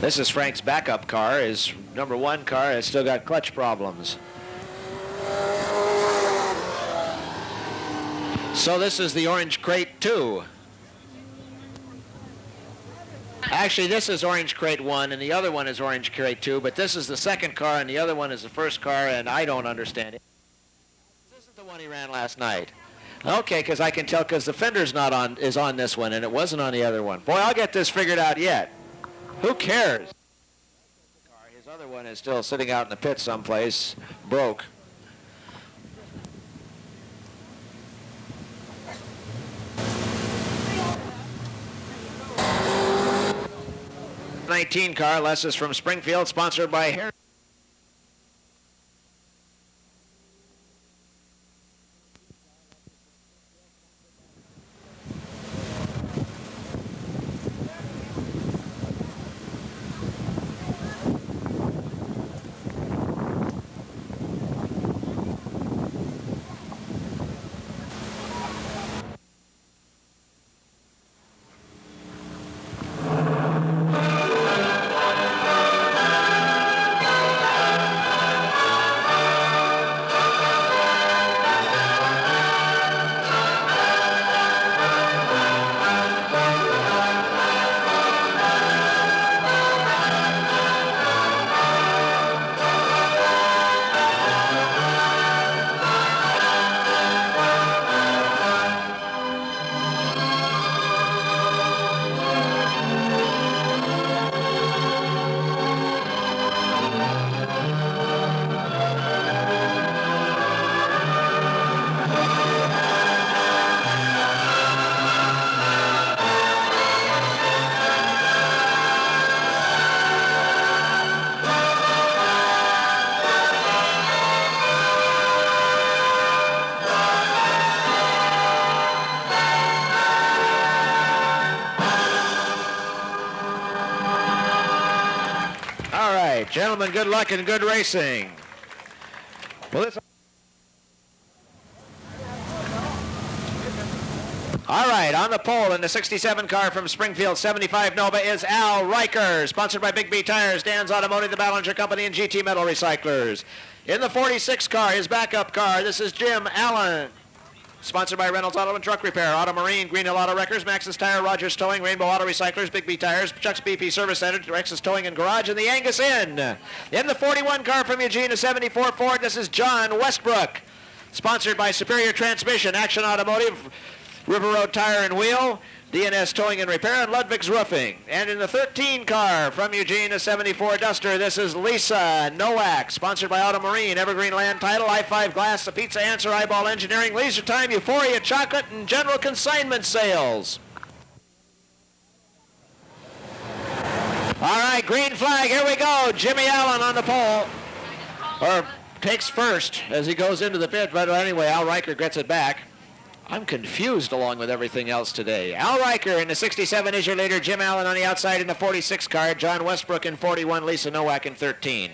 This is Frank's backup car. His number 1 car has still got clutch problems. So this is the Orange Crate 2. Actually, this is Orange Crate 1, and the other one is Orange Crate 2, but this is the second car, and the other one is the first car, and I don't understand it. This isn't the one he ran last night. Okay, because I can tell because the fender's not on, is on this one, and it wasn't on the other one. Boy, I'll get this figured out yet. Who cares? His other one is still sitting out in the pit someplace, broke. '19 car, Les is from Springfield, sponsored by Harry. Gentlemen, good luck and good racing. Well, all right, on the pole in the 67 car from Springfield 75 Nova is Al Riker, sponsored by Big B Tires, Dan's Automotive, the Ballinger Company, and GT Metal Recyclers. In the 46 car, his backup car, this is Jim Allen, sponsored by Reynolds Auto and Truck Repair, Auto Marine, Green Hill Auto Wreckers, Max's Tire, Rogers Towing, Rainbow Auto Recyclers, Big B Tires, Chuck's BP Service Center, Rex's Towing and Garage, and the Angus Inn. In the 41 car from Eugene, a 74 Ford, this is John Westbrook, sponsored by Superior Transmission, Action Automotive, River Road Tire and Wheel, DNS Towing and Repair, and Ludwig's Roofing. And in the 13 car from Eugene, a 74 Duster, this is Lisa Nowak, sponsored by Auto Marine, Evergreen Land Title, I-5 Glass, The Pizza Answer, Eyeball Engineering, Leisure Time, Euphoria Chocolate, and General Consignment Sales. All right, green flag, here we go. Jimmy Allen on the pole, or takes first as he goes into the pit, but anyway, Al Riker gets it back. I'm confused along with everything else today. Al Riker in the 67 is your leader. Jim Allen on the outside in the 46 car. John Westbrook in 41. Lisa Nowak in 13.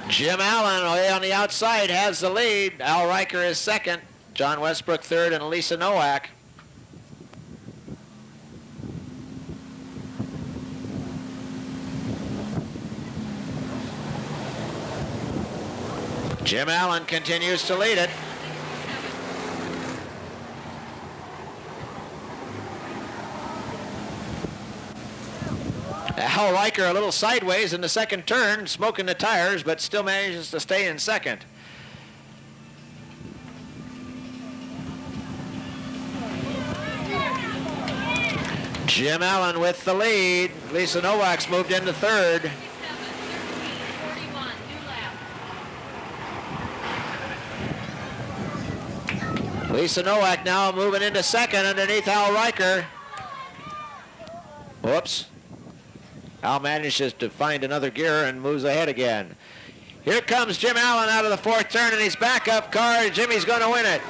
Jim Allen away on the outside has the lead. Al Riker is second. John Westbrook third, and Lisa Nowak. Jim Allen continues to lead it. Al Riker a little sideways in the second turn, smoking the tires, but still manages to stay in second. Jim Allen with the lead. Lisa Nowak's moved into third. Lisa Nowak now moving into second underneath Al Riker. Whoops. Al manages to find another gear and moves ahead again. Here comes Jim Allen out of the fourth turn in his backup car. Jimmy's going to win it.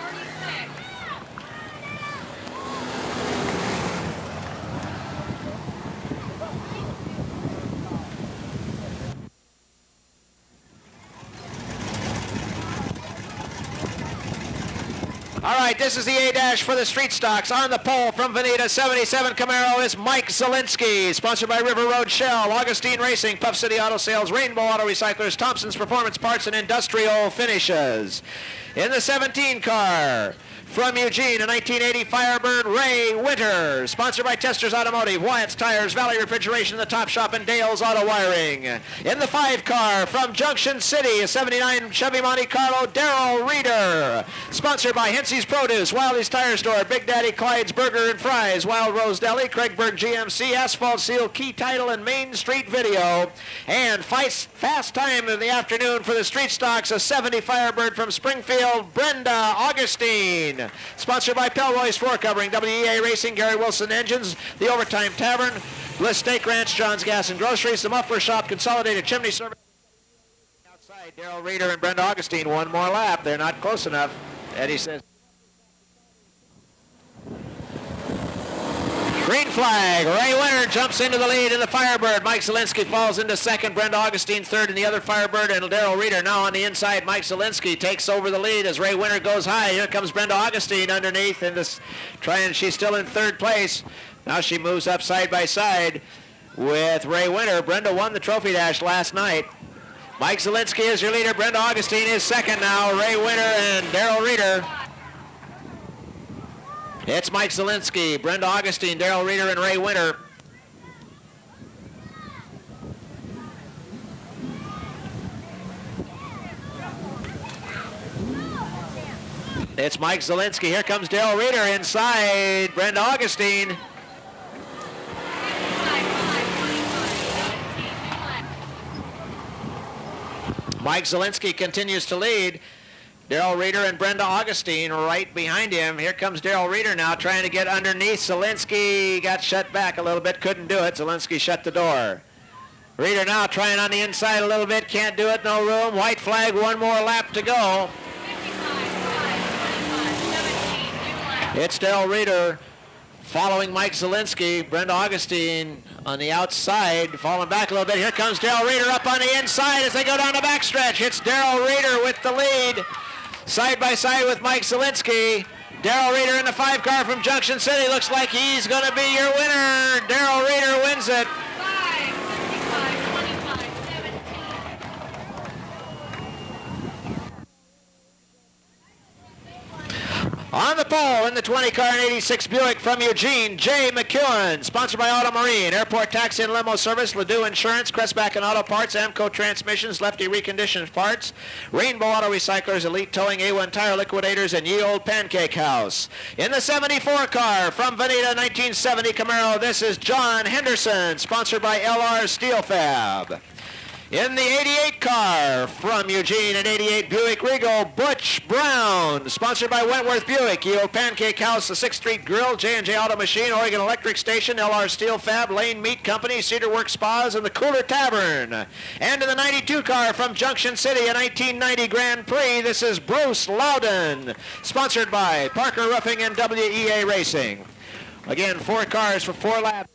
All right, this is the A-dash for the street stocks. On the pole from Veneta, 77 Camaro is Mike Zielinski. Sponsored by River Road Shell, Augustine Racing, Puff City Auto Sales, Rainbow Auto Recyclers, Thompson's Performance Parts, and Industrial Finishes. In the 17 car, from Eugene, a 1980 Firebird, Ray Winter. Sponsored by Testers Automotive, Wyatt's Tires, Valley Refrigeration, The Top Shop, and Dale's Auto Wiring. In the 5 car, from Junction City, a 79 Chevy Monte Carlo, Darrell Reeder. Sponsored by Hensy's Produce, Wiley's Tire Store, Big Daddy Clyde's Burger and Fries, Wild Rose Deli, Craigburg GMC, Asphalt Seal, Key Title, and Main Street Video. And fast time in the afternoon for the street stocks, a 70 Firebird from Springfield, Brenda Augustine. Sponsored by Pelroy's Floor Covering, WEA Racing, Gary Wilson Engines, The Overtime Tavern, Bliss Steak Ranch, John's Gas and Groceries, The Muffler Shop, Consolidated Chimney Service. Outside, Darrell Reeder and Brenda Augustine, one more lap. They're not close enough. Eddie says. Green flag. Ray Winter jumps into the lead in the Firebird. Mike Zielinski falls into second. Brenda Augustine third in the other Firebird. And Darrell Reeder now on the inside. Mike Zielinski takes over the lead as Ray Winter goes high. Here comes Brenda Augustine underneath and this she's still in third place. Now she moves up side by side with Ray Winter. Brenda won the trophy dash last night. Mike Zielinski is your leader. Brenda Augustine is second now. Ray Winter and Darrell Reeder. It's Mike Zielinski, Brenda Augustine, Darrell Reeder, and Ray Winter. It's Mike Zielinski. Here comes Darrell Reeder inside Brenda Augustine. Mike Zielinski continues to lead. Darrell Reeder and Brenda Augustine right behind him. Here comes Darrell Reeder now trying to get underneath. Zielinski got shut back a little bit, couldn't do it. Zielinski shut the door. Reeder now trying on the inside a little bit, can't do it, no room. White flag, one more lap to go. It's Darrell Reeder following Mike Zielinski. Brenda Augustine on the outside, falling back a little bit. Here comes Darrell Reeder up on the inside as they go down the backstretch. It's Darrell Reeder with the lead. Side by side with Mike Zielinski. Darrell Reeder in the 5 car from Junction City. Looks like he's going to be your winner. Darrell Reeder wins it. 5, 25, 17. On the pole in the 20 car and 86 Buick from Eugene, Jay McEwen. Sponsored by Auto Marine, Airport Taxi and Limo Service, Ladue Insurance, Crestback and Auto Parts, Amco Transmissions, Lefty Reconditioned Parts, Rainbow Auto Recyclers, Elite Towing, A1 Tire Liquidators, and Ye Old Pancake House. In the 74 car from Veneta 1970 Camaro, this is John Henderson, sponsored by LR Steel Fab. In the 88 car from Eugene and 88 Buick Regal, Butch Brown, sponsored by Wentworth Buick, Ye Old Pancake House, the 6th Street Grill, J&J Auto Machine, Oregon Electric Station, LR Steel Fab, Lane Meat Company, Cedar Works Spas, and the Cooler Tavern. And in the 92 car from Junction City, a 1990 Grand Prix, this is Bruce Loudon, sponsored by Parker Roofing and WEA Racing. Again, 4 cars for 4 laps.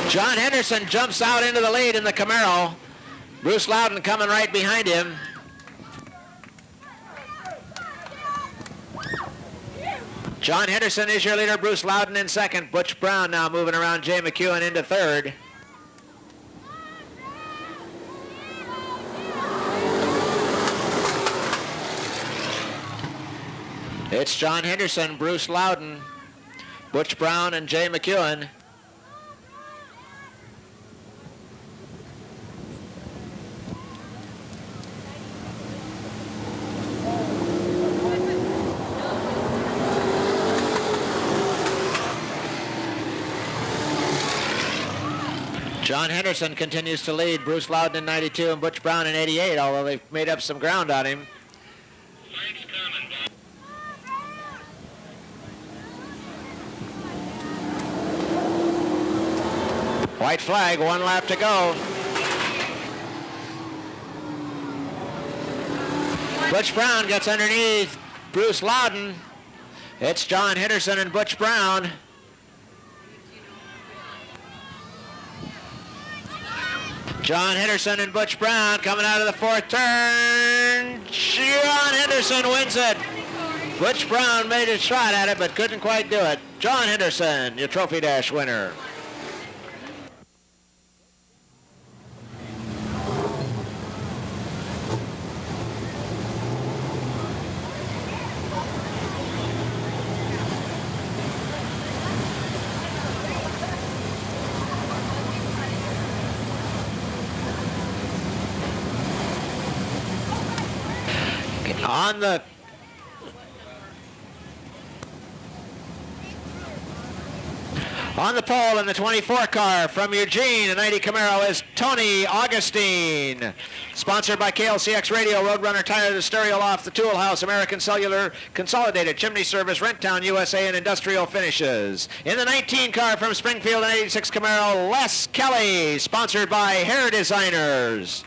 John Henderson jumps out into the lead in the Camaro. Bruce Loudon coming right behind him. John Henderson is your leader. Bruce Loudon in second. Butch Brown now moving around Jay McEwen into third. It's John Henderson, Bruce Loudon, Butch Brown, and Jay McEwen. John Henderson continues to lead. Bruce Loudon in 92 and Butch Brown in 88, although they've made up some ground on him. White flag, 1 lap to go. Butch Brown gets underneath Bruce Loudon. It's John Henderson and Butch Brown. John Henderson and Butch Brown coming out of the fourth turn. John Henderson wins it. Butch Brown made a shot at it, but couldn't quite do it. John Henderson, your Trophy Dash winner. On the pole in the 24 car from Eugene, a 90 Camaro, is Tony Augustine. Sponsored by KLCX Radio, Roadrunner Tire, the Stereo Loft, the Tool House, American Cellular, Consolidated Chimney Service, Renttown USA, and Industrial Finishes. In the 19 car from Springfield, an 86 Camaro, Les Kelly. Sponsored by Hair Designers.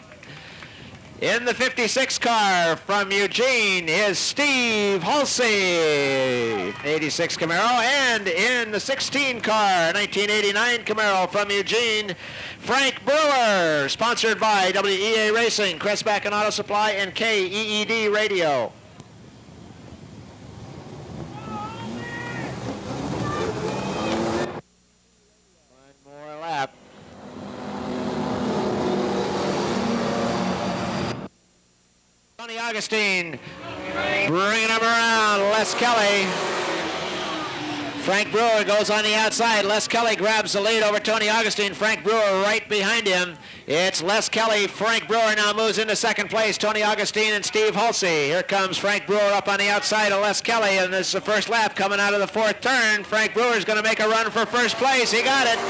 In the 56 car from Eugene is Steve Halsey, 86 Camaro. And in the 16 car, 1989 Camaro from Eugene, Frank Brewer, sponsored by WEA Racing, Crestback and Auto Supply, and KEED Radio. One more lap. Tony Augustine bringing him around. Les Kelly. Frank Brewer goes on the outside. Les Kelly grabs the lead over Tony Augustine. Frank Brewer right behind him. It's Les Kelly. Frank Brewer now moves into second place. Tony Augustine and Steve Halsey. Here comes Frank Brewer up on the outside of Les Kelly, and this is the first lap coming out of the fourth turn. Frank Brewer's going to make a run for first place. He got it.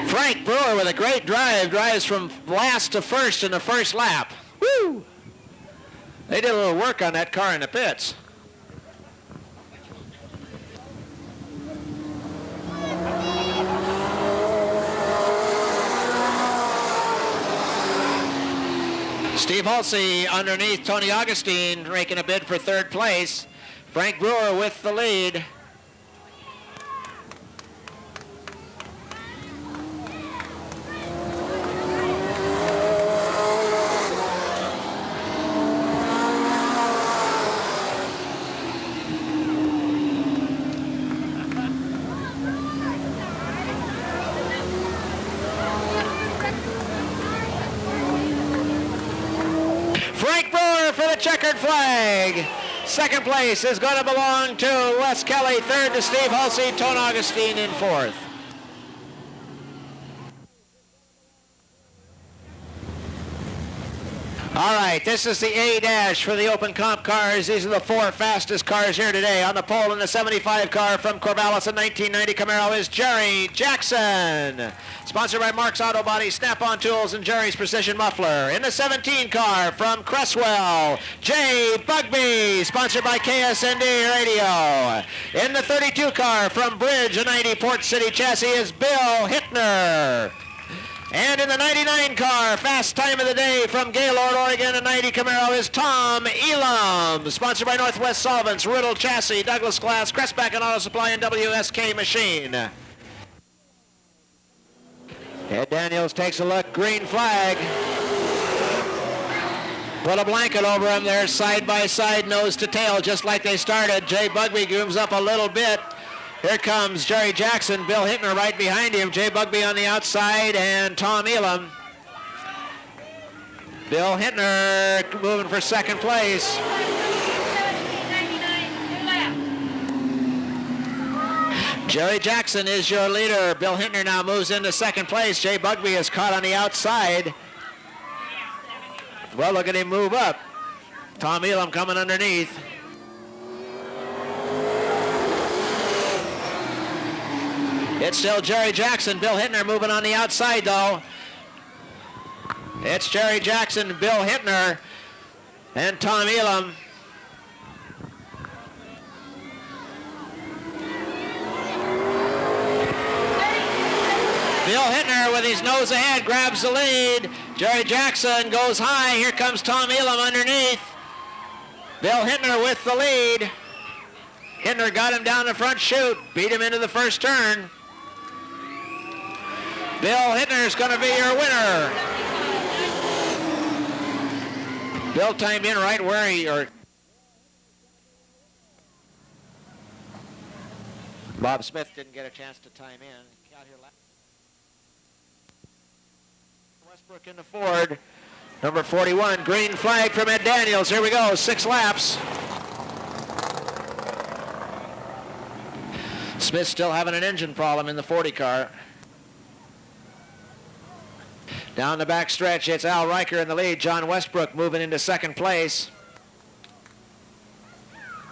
Frank Brewer with a great drive, drives from last to first in the first lap. Woo! They did a little work on that car in the pits. Steve Halsey underneath Tony Augustine, making a bid for third place. Frank Brewer with the lead. Frank Brewer for the checkered flag. Second place is going to belong to Les Kelly. Third to Steve Halsey. Tony Augustine in fourth. All right, this is the A-Dash for the Open Comp cars. These are the four fastest cars here today. On the pole in the 75 car from Corvallis, a 1990 Camaro, is Jerry Jackson. Sponsored by Mark's Auto Body, Snap-on Tools, and Jerry's Precision Muffler. In the 17 car from Cresswell, Jay Bugby. Sponsored by KSND Radio. In the 32 car from Bridge, a 90 Port City chassis, is Bill Hittner. And in the 99 car, fast time of the day from Gaylord, Oregon, a 90 Camaro, is Tom Elam. Sponsored by Northwest Solvents, Riddle Chassis, Douglas Glass, Crestback and Auto Supply, and WSK Machine. Ed Daniels takes a look, green flag. Put a blanket over him there, side by side, nose to tail, just like they started. Jay Bugby moves up a little bit. Here comes Jerry Jackson, Bill Hittner right behind him, Jay Bugby on the outside, and Tom Elam. Bill Hittner moving for second place. Jerry Jackson is your leader. Bill Hittner now moves into second place. Jay Bugby is caught on the outside. Well, look at him move up. Tom Elam coming underneath. It's still Jerry Jackson. Bill Hittner moving on the outside, though. It's Jerry Jackson, Bill Hittner, and Tom Elam. Bill Hittner with his nose ahead grabs the lead. Jerry Jackson goes high. Here comes Tom Elam underneath. Bill Hittner with the lead. Hittner got him down the front chute, beat him into the first turn. Bill Hittner's going to be your winner. Bill timed in right where Bob Smith didn't get a chance to time in. Out here Westbrook in the Ford. Number 41, green flag from Ed Daniels. Here we go, 6 laps. Smith still having an engine problem in the 40 car. Down the back stretch, it's Al Riker in the lead. John Westbrook moving into second place.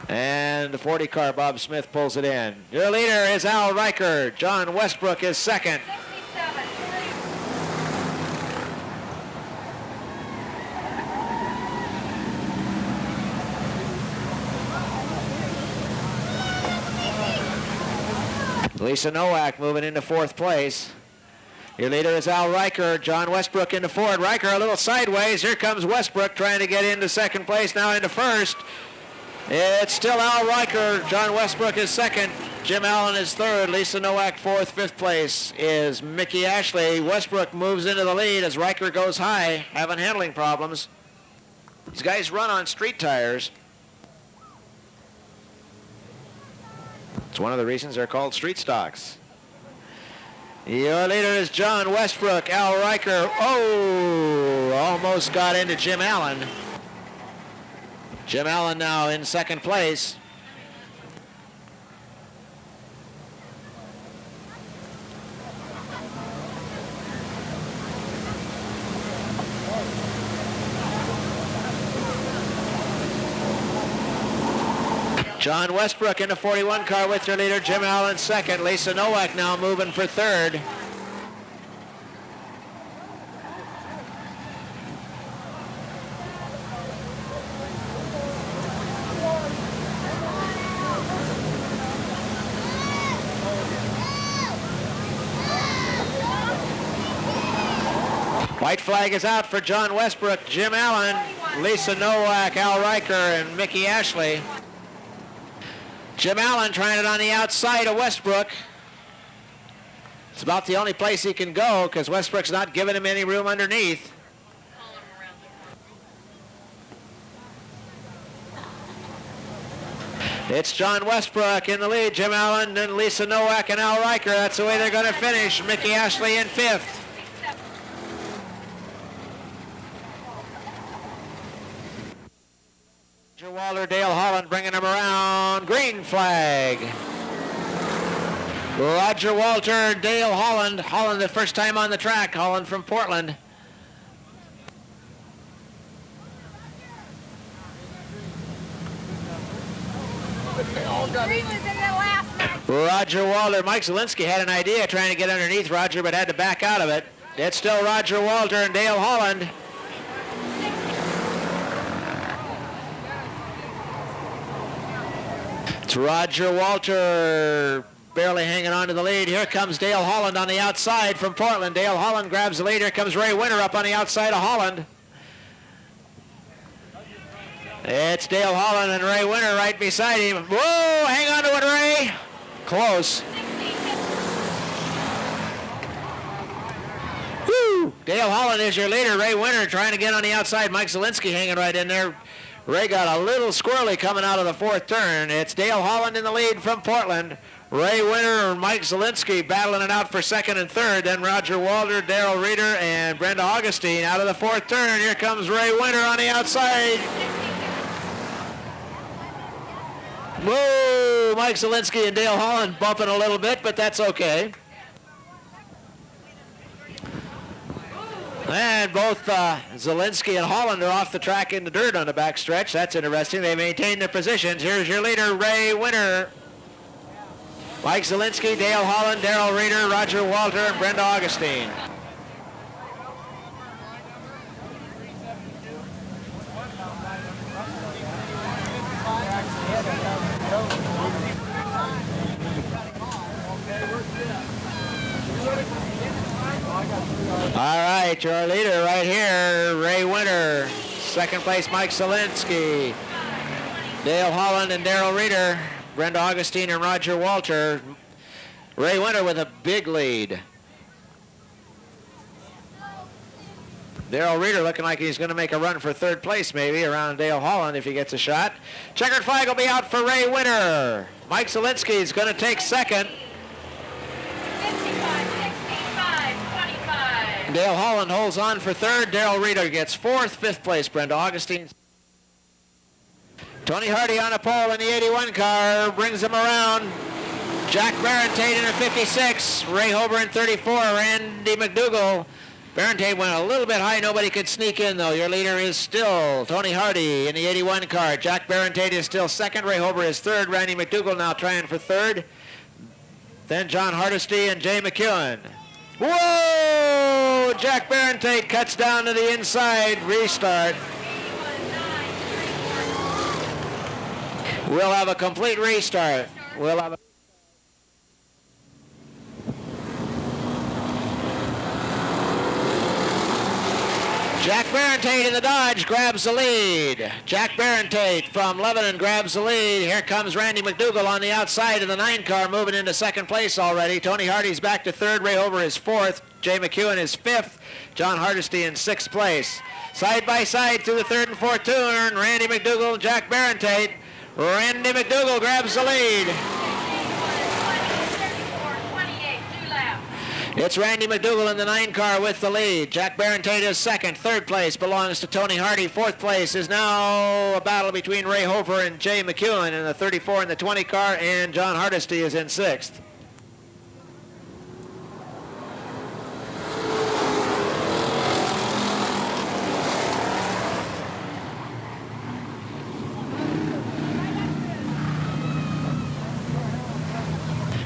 And the 40 car, Bob Smith pulls it in. Your leader is Al Riker. John Westbrook is second. 67. Lisa Nowak moving into fourth place. Your leader is Al Riker. John Westbrook into Ford. Riker a little sideways. Here comes Westbrook trying to get into second place, now into first. It's still Al Riker. John Westbrook is second. Jim Allen is third. Lisa Nowak fourth. Fifth place is Mickey Ashley. Westbrook moves into the lead as Riker goes high, having handling problems. These guys run on street tires. It's one of the reasons they're called street stocks. Your leader is John Westbrook. Al Riker, almost got into Jim Allen. Jim Allen now in second place. John Westbrook in the 41 car with your leader, Jim Allen second. Lisa Nowak now moving for third. White flag is out for John Westbrook, Jim Allen, Lisa Nowak, Al Riker, and Mickey Ashley. Jim Allen trying it on the outside of Westbrook. It's about the only place he can go because Westbrook's not giving him any room underneath. It's John Westbrook in the lead. Jim Allen, then Lisa Nowak and Al Riker. That's the way they're going to finish. Mickey Ashley in fifth. Roger Walter, Dale Holland bringing him around. Green flag. Roger Walter, Dale Holland. Holland the first time on the track. Holland from Portland. Roger Walter. Mike Zielinski had an idea trying to get underneath Roger, but had to back out of it. It's still Roger Walter and Dale Holland. It's Roger Walter barely hanging on to the lead. Here comes Dale Holland on the outside from Portland. Dale Holland grabs the lead. Here comes Ray Winter up on the outside of Holland. It's Dale Holland and Ray Winter right beside him. Whoa, hang on to it, Ray. Close. Woo! Dale Holland is your leader. Ray Winter trying to get on the outside. Mike Zielinski hanging right in there. Ray got a little squirrely coming out of the fourth turn. It's Dale Holland in the lead from Portland. Ray Winter and Mike Zielinski battling it out for second and third. Then Roger Walter, Darrell Reeder, and Brenda Augustine out of the fourth turn. Here comes Ray Winter on the outside. Whoa! Mike Zielinski and Dale Holland bumping a little bit, but that's okay. And both Zielinski and Holland are off the track in the dirt on the back stretch. That's interesting. They maintain their positions. Here's your leader, Ray Winter. Mike Zielinski, Dale Holland, Darrell Reeder, Roger Walter, and Brenda Augustine. All right, your leader right here, Ray Winter. Second place, Mike Zielinski. Dale Holland and Darrell Reeder. Brenda Augustine and Roger Walter. Ray Winter with a big lead. Darrell Reeder looking like he's going to make a run for third place maybe around Dale Holland if he gets a shot. Checkered flag will be out for Ray Winter. Mike Zielinski is going to take second. 55-65-25. Dale Holland holds on for third. Darrell Reeder gets fourth. Fifth place, Brenda Augustine. Tony Hardy on a pole in the 81 car, brings him around. Jack Barentate in a 56, Ray Hober in 34, Randy McDougall. Barentate went a little bit high, nobody could sneak in though. Your leader is still Tony Hardy in the 81 car. Jack Barentate is still second, Ray Hober is third, Randy McDougall now trying for third. Then John Hardesty and Jay McEwen. Whoa! Jack Barentate cuts down to the inside, restart. We'll have a complete restart. We'll have a Jack Barentate in the Dodge grabs the lead. Jack Barentate from Lebanon grabs the lead. Here comes Randy McDougall on the outside of the 9 car, moving into second place already. Tony Hardy's back to third. Ray Hober is fourth. Jay McEwen is fifth. John Hardesty in sixth place. Side by side through the third and fourth turn, Randy McDougall and Jack Barentate. Randy McDougall grabs the lead. It's Randy McDougall in the 9 car with the lead. Jack Barentate is second. Third place belongs to Tony Hardy. Fourth place is now a battle between Ray Hober and Jay McEwen in the 34 and the 20 car, and John Hardesty is in sixth.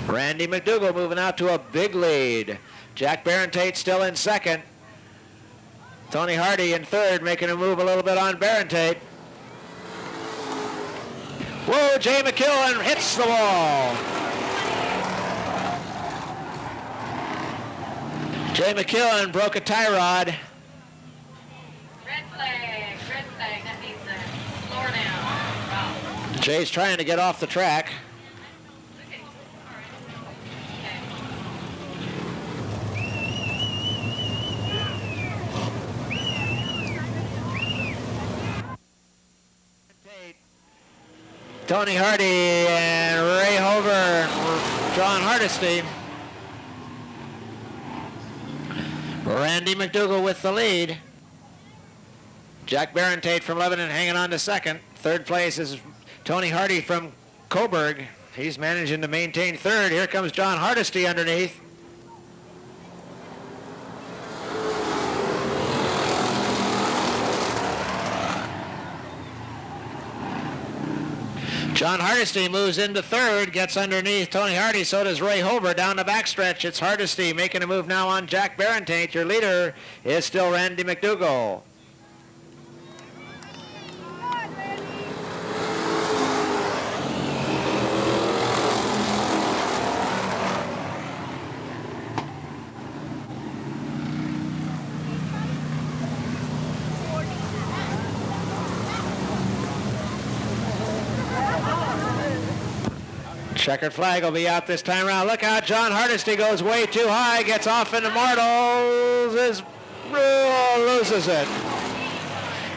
Randy McDougall moving out to a big lead. Jack Barentate still in second. Tony Hardy in third, making a move a little bit on Barentate. Whoa, Jay McEwen hits the wall. Jay McEwen broke a tie rod. Red flag, that means floor down. Jay's trying to get off the track. Tony Hardy and Ray Hober, John Hardesty. Randy McDougall with the lead. Jack Barentate from Lebanon hanging on to second. Third place is Tony Hardy from Coburg. He's managing to maintain third. Here comes John Hardesty underneath. John Hardesty moves into third, gets underneath Tony Hardy, so does Ray Hober. Down the backstretch, it's Hardesty making a move now on Jack Barentate. Your leader is still Randy McDougall. Checkered flag will be out this time around. Look out, John Hardesty goes way too high, gets off into Martles, loses it.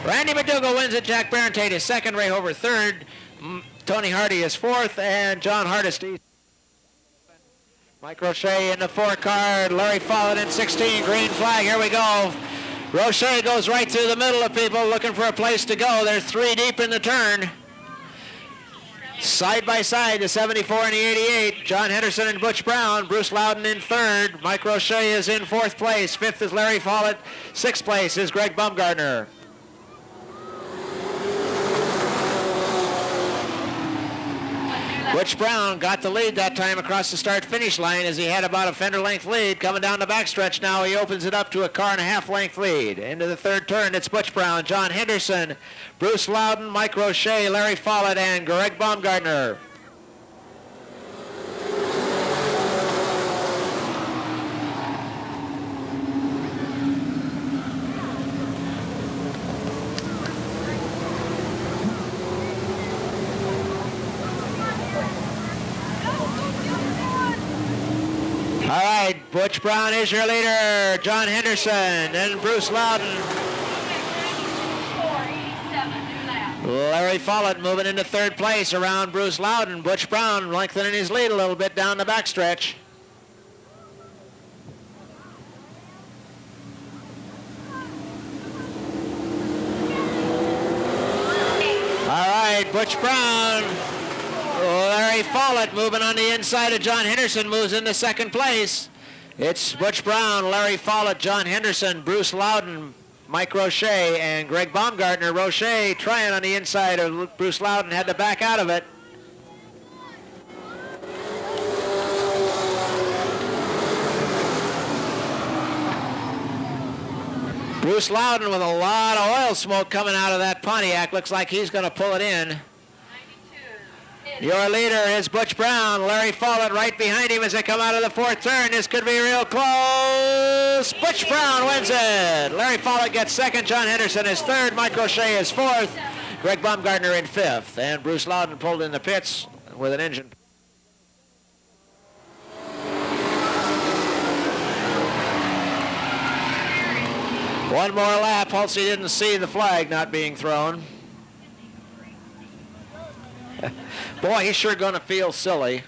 Randy McDougall wins it. Jack Barentate is second, Ray Hober third, Tony Hardy is fourth, and John Hardesty. Mike Roche in the 4 car, Larry Follett in 16, green flag, here we go. Roche goes right through the middle of people looking for a place to go. They're 3 deep in the turn. Side by side, the 74 and the 88. John Henderson and Butch Brown. Bruce Loudon in third. Mike Roche is in 4th place. 5th is Larry Follett. 6th place is Greg Baumgartner. Butch Brown got the lead that time across the start-finish line as he had about a fender-length lead. Coming down the backstretch now, he opens it up to a car-and-a-half-length lead. Into the third turn, it's Butch Brown, John Henderson, Bruce Loudon, Mike Roche, Larry Follett, and Greg Baumgartner. All right, Butch Brown is your leader. John Henderson and Bruce Loudon. 487, new lap. Larry Follett moving into third place around Bruce Loudon. Butch Brown lengthening his lead a little bit down the backstretch. All right, Butch Brown, Larry Follett moving on the inside of John Henderson, moves into second place. It's Butch Brown, Larry Follett, John Henderson, Bruce Loudon, Mike Roche, and Greg Baumgartner. Roche trying on the inside of Bruce Loudon, had to back out of it. Bruce Loudon with a lot of oil smoke coming out of that Pontiac. Looks like he's going to pull it in. 92. Your leader is Butch Brown. Larry Follett right behind him as they come out of the fourth turn. This could be real close. Butch Brown wins it. Larry Follett gets second. John Henderson is third. Mike Roche is fourth. Greg Baumgartner in fifth. And Bruce Loudon pulled in the pits with an engine. One more lap. Halsey didn't see the flag not being thrown. Boy, he's sure going to feel silly.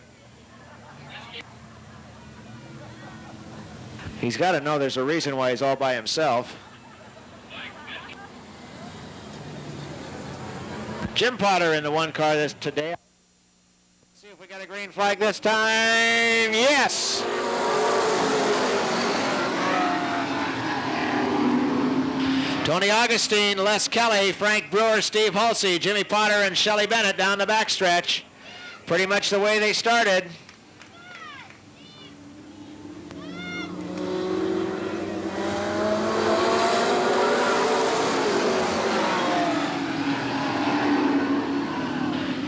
He's got to know there's a reason why he's all by himself. Jim Potter in the one car today. Let's see if we got a green flag this time. Yes! Tony Augustine, Les Kelly, Frank Brewer, Steve Halsey, Jimmy Potter, and Shelley Bennett down the backstretch. Pretty much the way they started.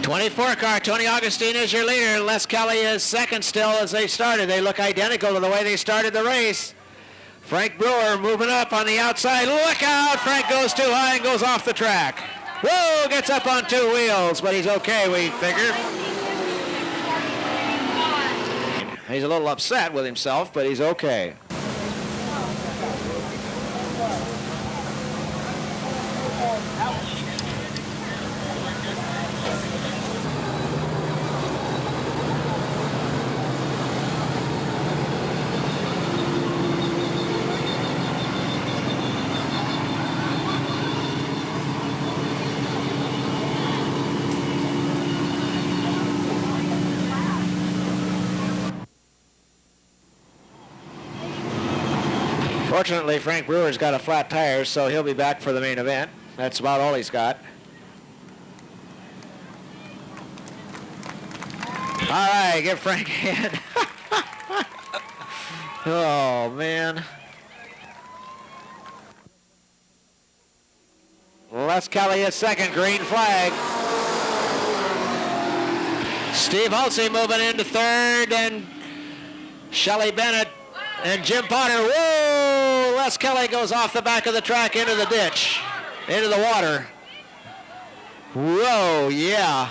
'24 car, Tony Augustine is your leader. Les Kelly is second still as they started. They look identical to the way they started the race. Frank Brewer moving up on the outside. Look out! Frank goes too high and goes off the track. Whoa! Gets up on two wheels, but he's okay, we figure. He's a little upset with himself, but he's okay. Fortunately, Frank Brewer's got a flat tire, so he'll be back for the main event. That's about all he's got. All right, give Frank a hand. Oh, man. Les Kelly is second, green flag. Steve Halsey moving into third, and Shelley Bennett and Jim Potter. Whoa! Les Kelly goes off the back of the track into the ditch, into the water. Whoa, yeah.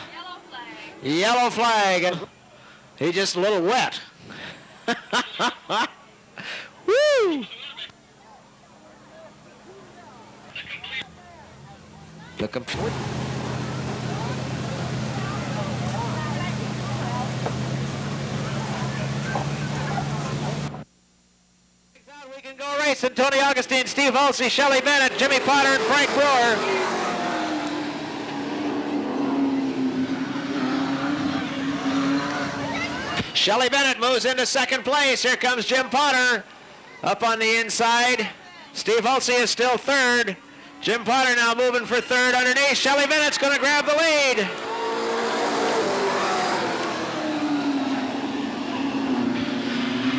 Yellow flag. He's just a little wet. Woo! Looking forward. We can go racing. Tony Augustine, Steve Halsey, Shelley Bennett, Jimmy Potter, and Frank Brewer. Shelley Bennett moves into second place. Here comes Jim Potter up on the inside. Steve Halsey is still third. Jim Potter now moving for third underneath. Shelley Bennett's going to grab the lead.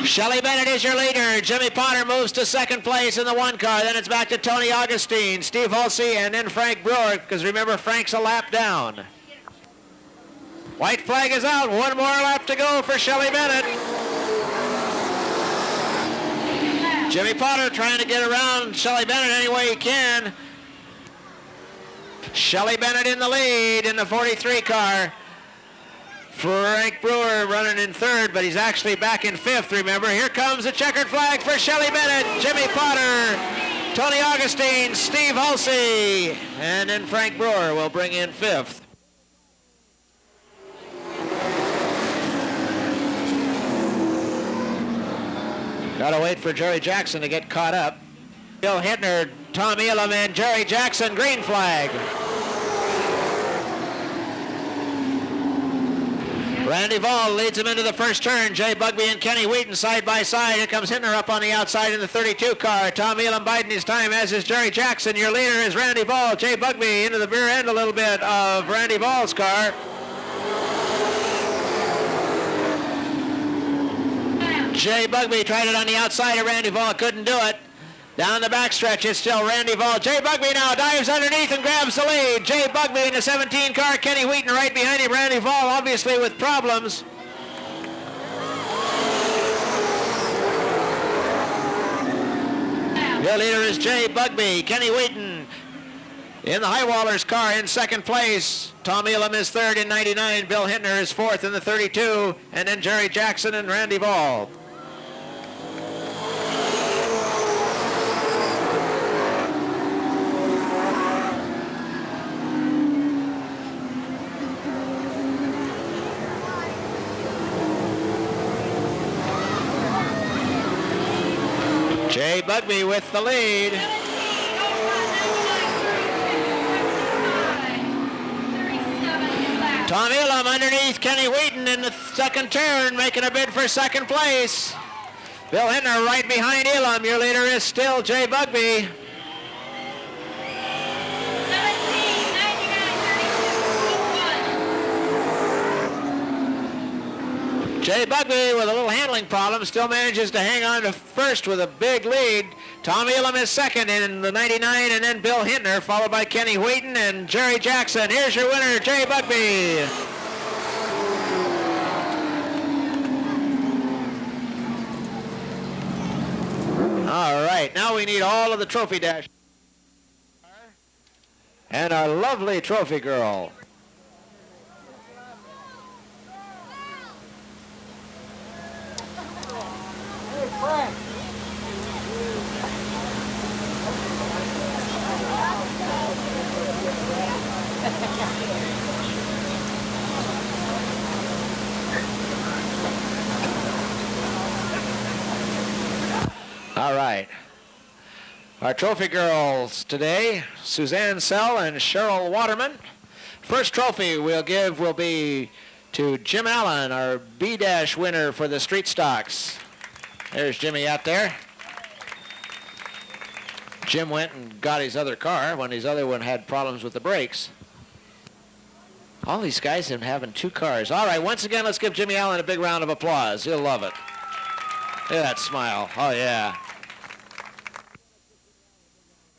Shelley Bennett is your leader. Jimmy Potter moves to second place in the one car. Then it's back to Tony Augustine, Steve Halsey, and then Frank Brewer, because remember, Frank's a lap down. White flag is out. One more lap to go for Shelley Bennett. Jimmy Potter trying to get around Shelley Bennett any way he can. Shelley Bennett in the lead in the 43 car. Frank Brewer running in third, but he's actually back in fifth, remember. Here comes the checkered flag for Shelley Bennett, Jimmy Potter, Tony Augustine, Steve Hulsey, and then Frank Brewer will bring in fifth. Gotta wait for Jerry Jackson to get caught up. Bill Hittner, Tom Elam, and Jerry Jackson, green flag. Randy Vall leads him into the first turn. Jay Bugby and Kenny Wheaton side by side. Here comes Hittner up on the outside in the 32 car. Tom Elam biding his time, as is Jerry Jackson. Your leader is Randy Vall. Jay Bugby into the rear end a little bit of Randy Vall's car. Jay Bugby tried it on the outside of Randy Vall, couldn't do it. Down the backstretch, it's still Randy Vall. Jay Bugby now dives underneath and grabs the lead. Jay Bugby in the 17 car. Kenny Wheaton right behind him. Randy Vall obviously with problems. Your leader is Jay Bugby. Kenny Wheaton in the Highwallers car in second place. Tom Elam is third in 99. Bill Hittner is fourth in the 32. And then Jerry Jackson and Randy Vall. Jay Bugby with the lead. Tom Elam underneath Kenny Wheaton in the second turn, making a bid for second place. Bill Hittner right behind Elam. Your leader is still Jay Bugby. Jay Bugby with a little handling problem still manages to hang on to first with a big lead. Tom Elam is second in the 99, and then Bill Hittner, followed by Kenny Wheaton and Jerry Jackson. Here's your winner, Jay Bugby. All right, now we need all of the trophy dash. And our lovely trophy girl. Frank. All right. Our trophy girls today, Suzanne Sell and Cheryl Waterman. First trophy we'll give will be to Jim Allen, our B-Dash winner for the Street Stocks. There's Jimmy out there. Jim went and got his other car when his other one had problems with the brakes. All these guys have been having two cars. All right, once again, let's give Jimmy Allen a big round of applause. He'll love it. Look at that smile. Oh, yeah.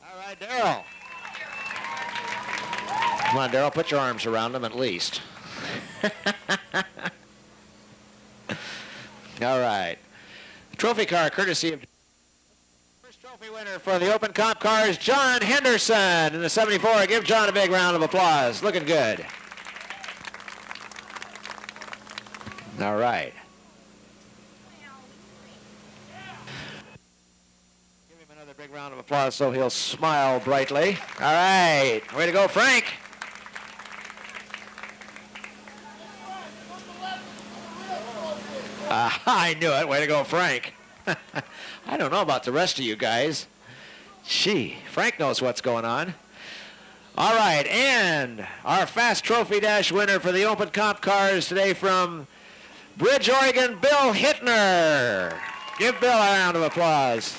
All right, Darrell. Come on, Darrell, put your arms around him at least. All right. Trophy car courtesy of first trophy winner for the Open Comp cars, John Henderson in the 74. Give John a big round of applause. Looking good. All right. Give him another big round of applause so he'll smile brightly. All right. Way to go, Frank. I knew it. Way to go, Frank. I don't know about the rest of you guys. Gee, Frank knows what's going on. All right, and our Fast Trophy Dash winner for the Open Comp cars today from Bridge, Oregon, Bill Hittner. Give Bill a round of applause.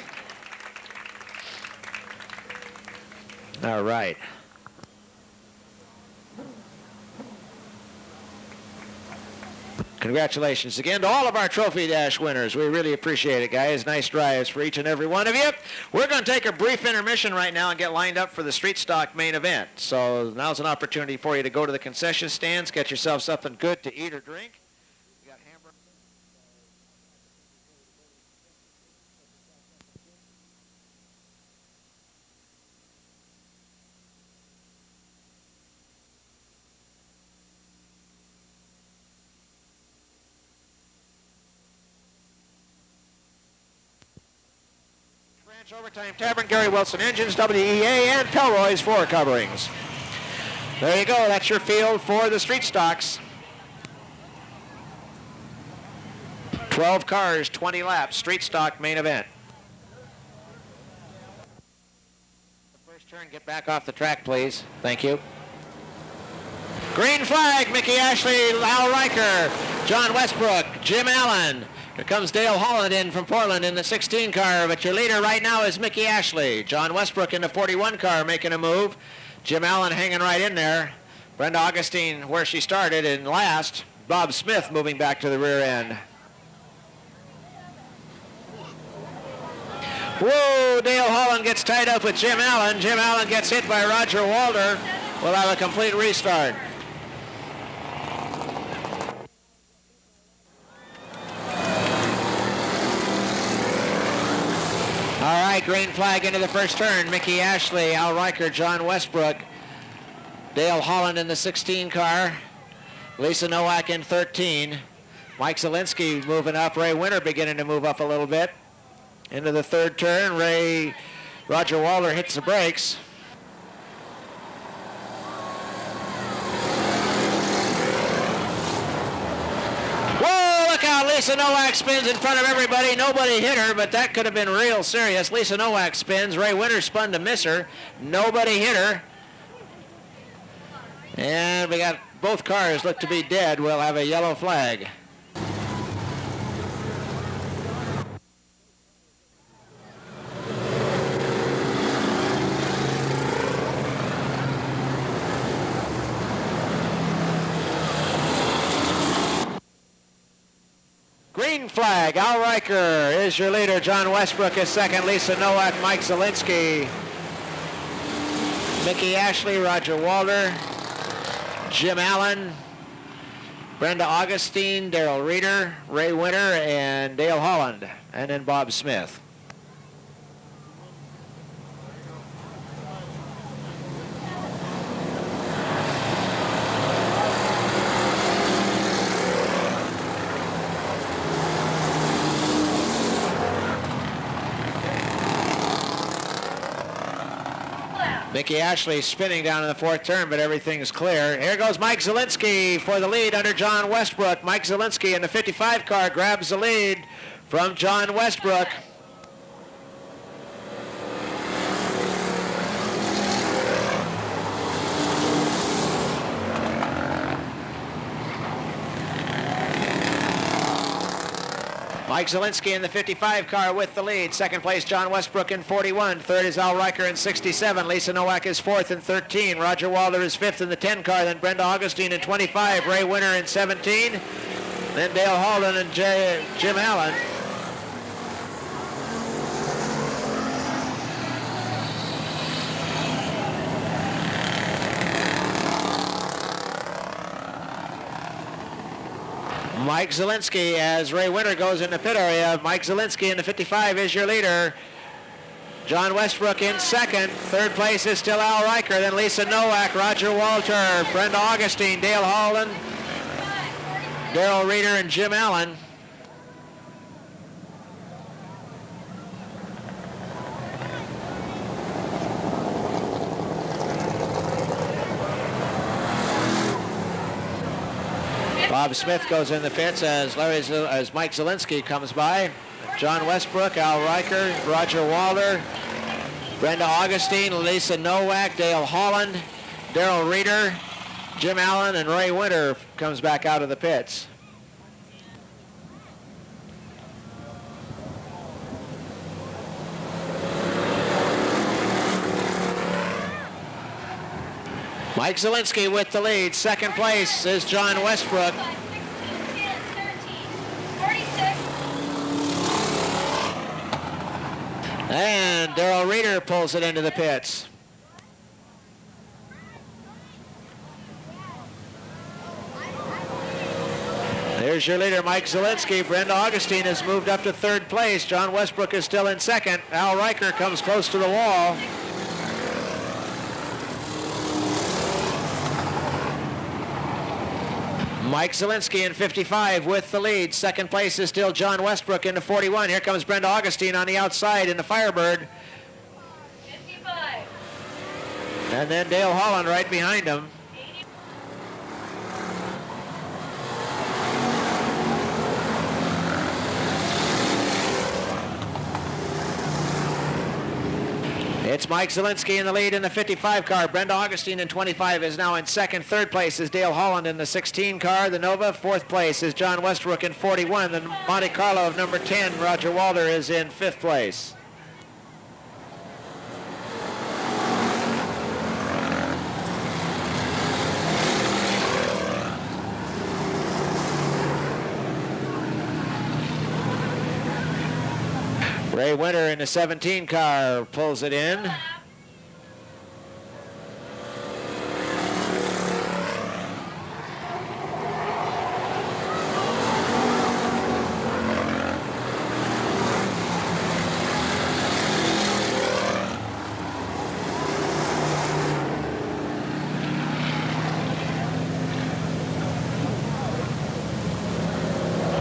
All right. Congratulations again to all of our Trophy Dash winners. We really appreciate it, guys. Nice drives for each and every one of you. We're going to take a brief intermission right now and get lined up for the Street Stock main event. So now's an opportunity for you to go to the concession stands, get yourself something good to eat or drink. We got hamburgers. Ranch Overtime Tavern, Gary Wilson Engines, WEA, and Pelroy's floor coverings. There you go. That's your field for the street stocks. 12 cars, 20 laps, street stock main event. First turn, get back off the track, please. Thank you. Green flag, Mickey Ashley, Al Riker, John Westbrook, Jim Allen. Here comes Dale Holland in from Portland in the 16 car, but your leader right now is Mickey Ashley. John Westbrook in the 41 car making a move. Jim Allen hanging right in there. Brenda Augustine where she started in last. Bob Smith moving back to the rear end. Whoa, Dale Holland gets tied up with Jim Allen. Jim Allen gets hit by Roger Walter. We'll have a complete restart. All right, green flag into the first turn. Mickey Ashley, Al Riker, John Westbrook, Dale Holland in the 16 car, Lisa Nowak in 13. Mike Zielinski moving up. Ray Winter beginning to move up a little bit. Into the third turn, Roger Walter hits the brakes. Whoa, look out, Lisa Nowak spins in front of everybody. Nobody hit her, but that could have been real serious. Lisa Nowak spins. Ray Winter spun to miss her. Nobody hit her. And we got both cars look to be dead. We'll have a yellow flag. Green flag, Al Riker is your leader. John Westbrook is second. Lisa Nowak, Mike Zielinski, Mickey Ashley, Roger Walter, Jim Allen, Brenda Augustine, Darrell Reeder, Ray Winter, and Dale Holland, and then Bob Smith. Mickey Ashley spinning down in the fourth turn, but everything's clear. Here goes Mike Zielinski for the lead under John Westbrook. Mike Zielinski in the 55 car grabs the lead from John Westbrook. Mike Zielinski in the 55 car with the lead. Second place, John Westbrook in 41. Third is Al Riker in 67. Lisa Nowak is fourth in 13. Roger Walter is fifth in the 10 car. Then Brenda Augustine in 25. Ray Winter in 17. Then Dale Holden and Jim Allen. Mike Zielinski as Ray Winter goes in the pit area. Mike Zielinski in the 55 is your leader. John Westbrook in second. Third place is still Al Riker. Then Lisa Nowak, Roger Walter, Brenda Augustine, Dale Holland, Darrell Reeder, and Jim Allen. Bob Smith goes in the pits as Mike Zielinski comes by. John Westbrook, Al Riker, Roger Walter, Brenda Augustine, Lisa Nowak, Dale Holland, Darrell Reeder, Jim Allen, and Ray Winter comes back out of the pits. Mike Zielinski with the lead. Second place is John Westbrook. And Darrell Reeder pulls it into the pits. There's your leader, Mike Zielinski. Brenda Augustine has moved up to third place. John Westbrook is still in second. Al Riker comes close to the wall. Mike Zielinski in 55 with the lead. Second place is still John Westbrook into 41. Here comes Brenda Augustine on the outside in the Firebird. 55. And then Dale Holland right behind him. It's Mike Zielinski in the lead in the 55 car. Brenda Augustine in 25 is now in second. Third place is Dale Holland in the 16 car, the Nova. Fourth place is John Westbrook in 41. The Monte Carlo of number 10, Roger Walter, is in fifth place. Ray Winter in the 17 car pulls it in.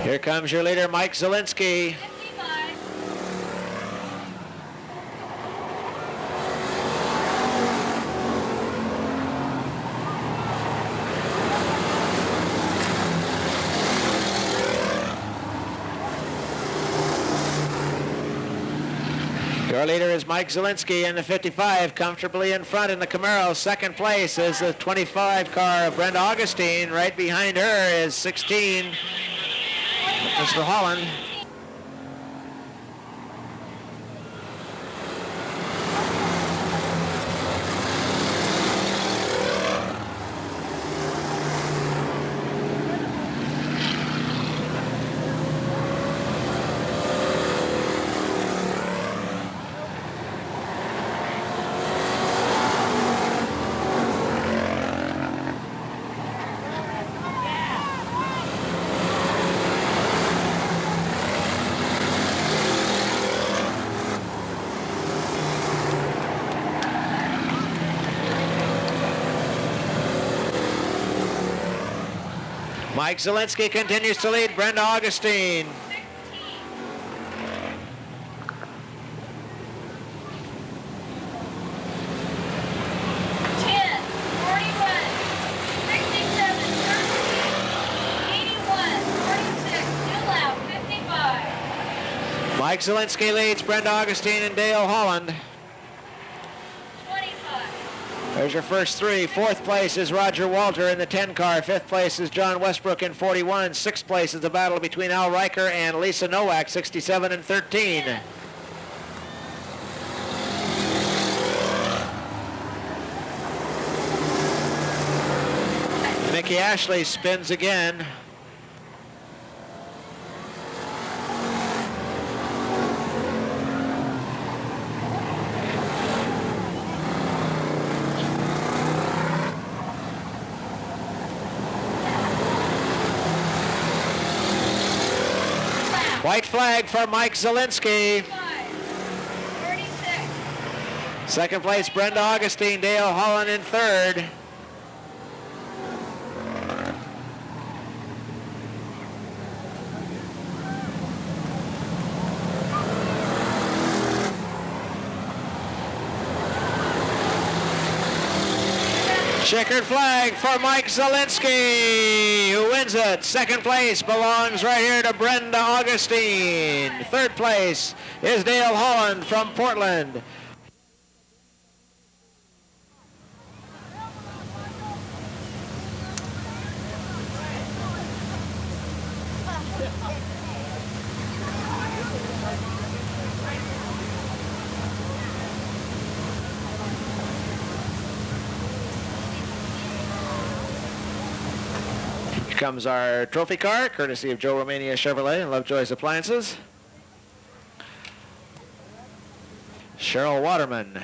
Here comes your leader, Mike Zielinski. 55. Your leader is Mike Zielinski in the 55, comfortably in front in the Camaro. Second place is the 25 car of Brenda Augustine. Right behind her is 16, Mr. Holland. Mike Zielinski continues to lead Brenda Augustine. 10, 41, 67, 13, 81, 46, still out, 55. Mike Zielinski leads Brenda Augustine and Dale Holland. 25. There's your first three. Fourth place is Roger Walter in the 10 car. Fifth place is John Westbrook in 41. Sixth place is the battle between Al Riker and Lisa Nowak, 67 and 13. Mickey Ashley spins again. White flag for Mike Zielinski. 36. Second place, Brenda Augustine. Dale Holland in third. Checkered flag for Mike Zielinski, who wins it. Second place belongs right here to Brenda Augustine. Third place is Dale Holland from Portland. Comes our trophy car, courtesy of Joe Romania Chevrolet and Lovejoy's Appliances. Cheryl Waterman.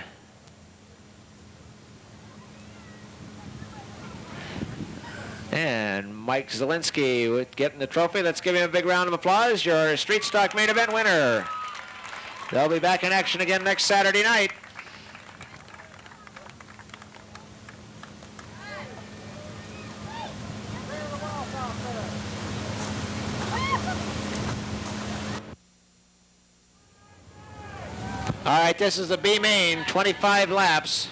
And Mike Zielinski getting the trophy. Let's give him a big round of applause. Your Street Stock main event winner. They'll be back in action again next Saturday night. right, this is the B main, 25 laps.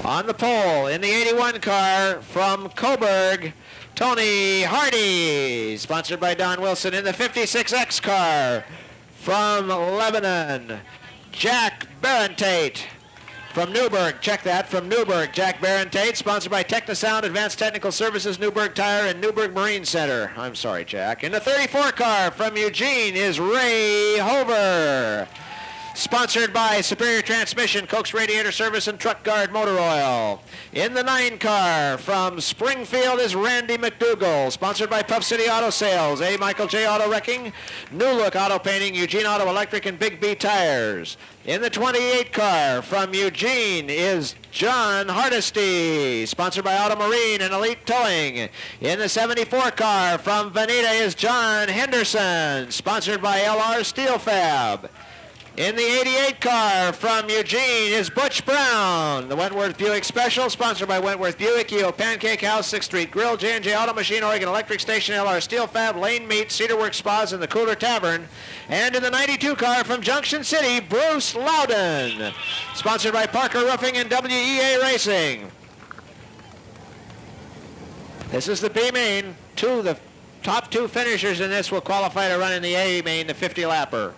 On the pole in the 81 car from Coburg, Tony Hardy, sponsored by Don Wilson. In the 56X car from Lebanon, Jack Barentate. From Newburgh, check that, from Newburgh, Jack Barentate, sponsored by Technosound, Advanced Technical Services, Newburgh Tire, and Newburgh Marine Center. I'm sorry, Jack. In the 34 car from Eugene is Ray Hover, sponsored by Superior Transmission, Coke's Radiator Service, and Truck Guard Motor Oil. In the 9 car from Springfield is Randy McDougall, sponsored by Puff City Auto Sales, A. Michael J. Auto Wrecking, New Look Auto Painting, Eugene Auto Electric, and Big B Tires. In the 28 car from Eugene is John Hardesty, sponsored by Auto Marine and Elite Towing. In the 74 car from Veneta is John Henderson, sponsored by LR Steel Fab. In the 88 car from Eugene is Butch Brown, the Wentworth Buick Special, sponsored by Wentworth Buick, EO Pancake House, 6th Street Grill, J&J Auto Machine, Oregon Electric Station, LR Steel Fab, Lane Meat, Cedarworks Spas, and the Cooler Tavern. And in the 92 car from Junction City, Bruce Loudon, sponsored by Parker Roofing and WEA Racing. This is the B main. The top 2 finishers in this will qualify to run in the A main, the 50-lapper.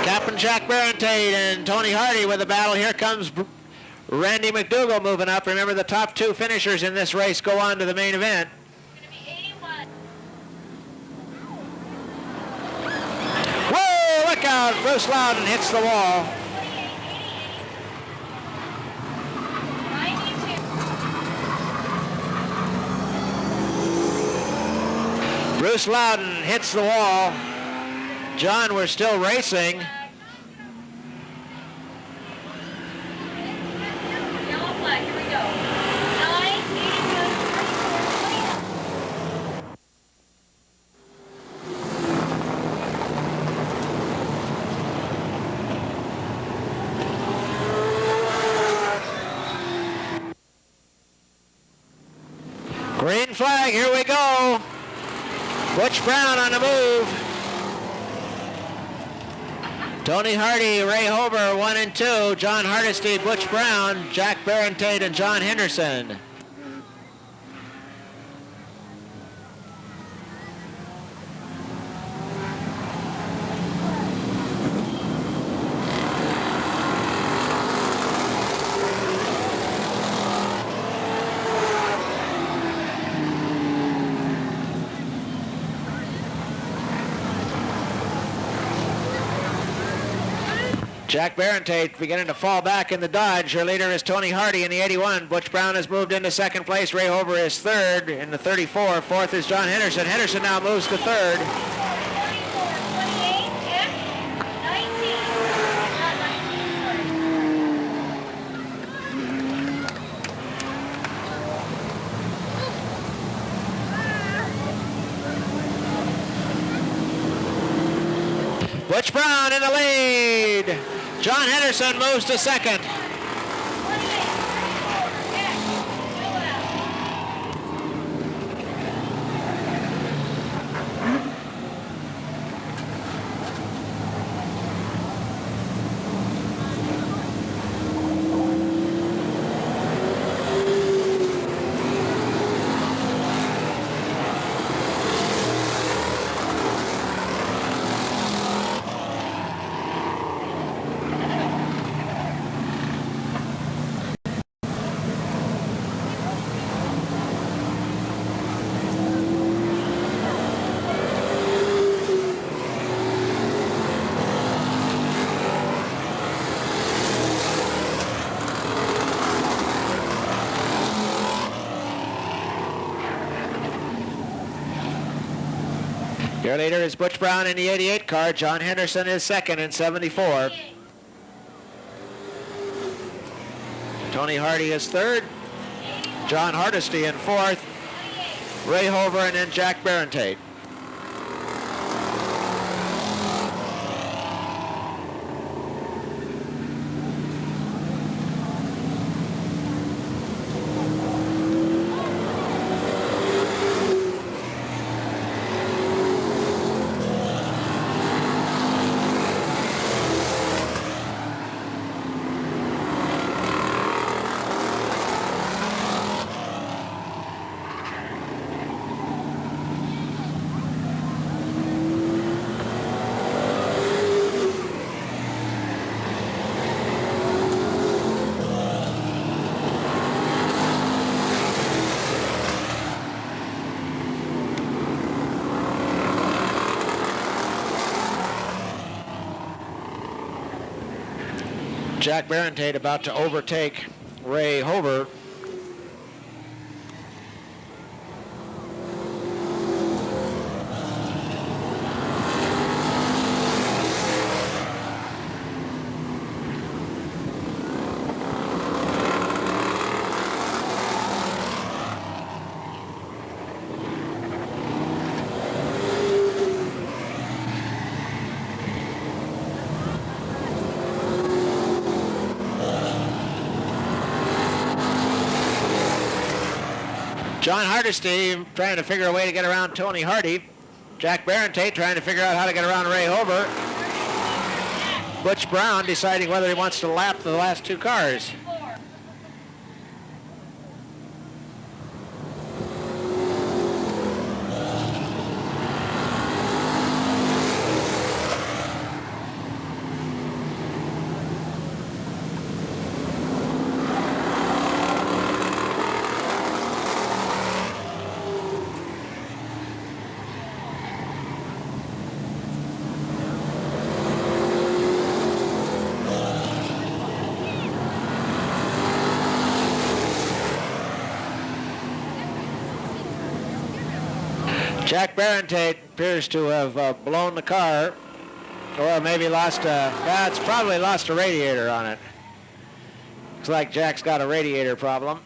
Captain Jack Barentate and Tony Hardy with the battle. Here comes Randy McDougall moving up. Remember, the top 2 finishers in this race go on to the main event. It's going to be 81. Whoa, look out. Bruce Loudon hits the wall. 92. Bruce Loudon hits the wall. John, we're still racing. Yellow flag, here we go. 9, 82, 24, 20. Green flag, here we go. Butch Brown on the move. Tony Hardy, Ray Hover, 1 and 2. John Hardesty, Butch Brown, Jack Barentate, and John Henderson. Jack Barentate beginning to fall back in the Dodge. Your leader is Tony Hardy in the 81. Butch Brown has moved into 2nd place. Ray Hover is 3rd in the 34. 4th is John Henderson. Henderson now moves to 3rd. 34, 28, F, 19. Not 19, sorry. Butch Brown in the lead. John Henderson moves to 2nd. 28, 34, F, fill it out. Your leader is Butch Brown in the 88 car. John Henderson is 2nd in 74. Tony Hardy is 3rd. John Hardesty in 4th. Ray Hover and then Jack Barentate. Jack Barentate about to overtake Ray Hover. John Hardesty trying to figure a way to get around Tony Hardy. Jack Barentate trying to figure out how to get around Ray Hover. Butch Brown deciding whether he wants to lap the last two cars. Jack Barentate appears to have blown the car, or maybe lost it's probably lost a radiator on it. Looks like Jack's got a radiator problem.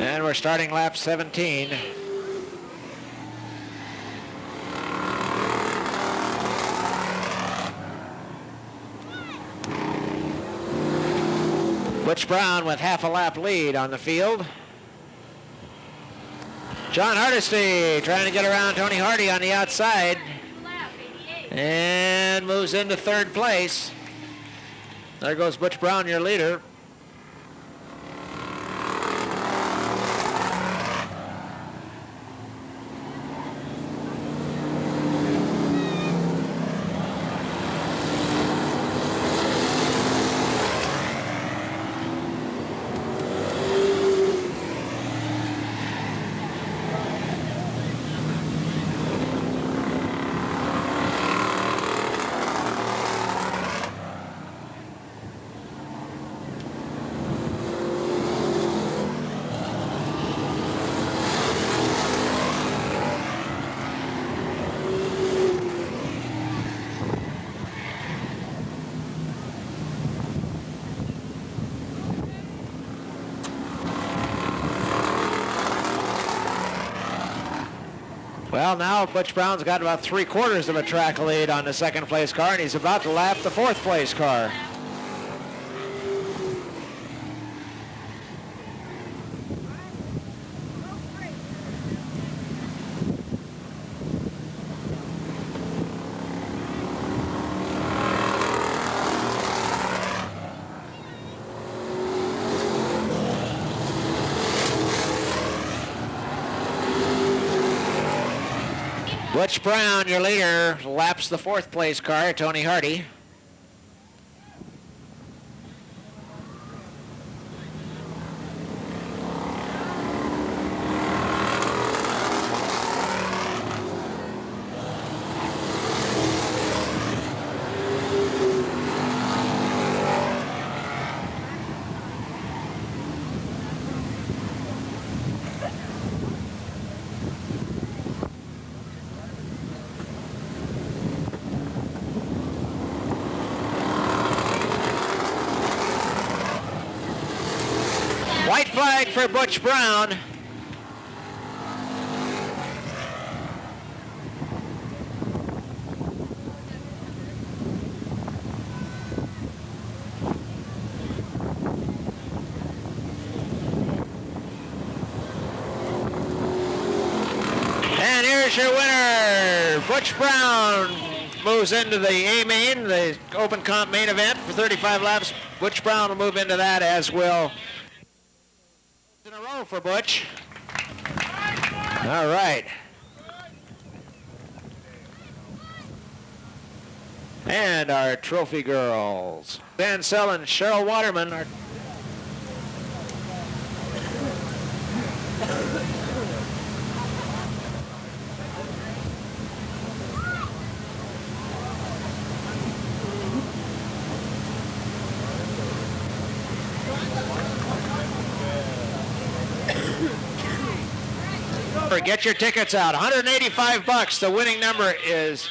And we're starting lap 17. Butch Brown with half a lap lead on the field. John Hardesty trying to get around Tony Hardy on the outside. And moves into third place. There goes Butch Brown, your leader. Well, now Butch Brown's got about 3/4 of a track lead on the second place car, and he's about to lap the fourth place car. Butch Brown, your leader, laps the fourth place car, Tony Hardy. White flag for Butch Brown. And here's your winner, Butch Brown, moves into the A main, the open comp main event for 35 laps. Butch Brown will move into that, as will in a row for Butch. All right. And our trophy girls, Van Sell and Cheryl Waterman, are get your tickets out. 185 bucks. The winning number is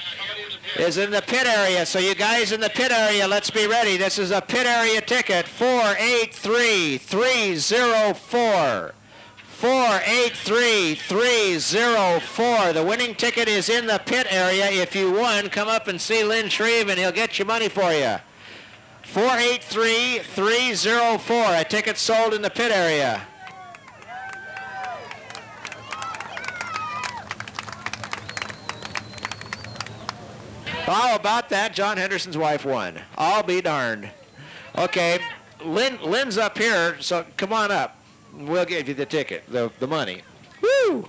in the pit area. So you guys in the pit area, let's be ready. This is a pit area ticket. 483-304. 483-304. The winning ticket is in the pit area. If you won, come up and see Lynn Shreve and he'll get you money for you. 483-304. A ticket sold in the pit area. How about that? John Henderson's wife won. I'll be darned. Okay, Lynn's up here, so come on up. We'll give you the ticket, the money. Woo!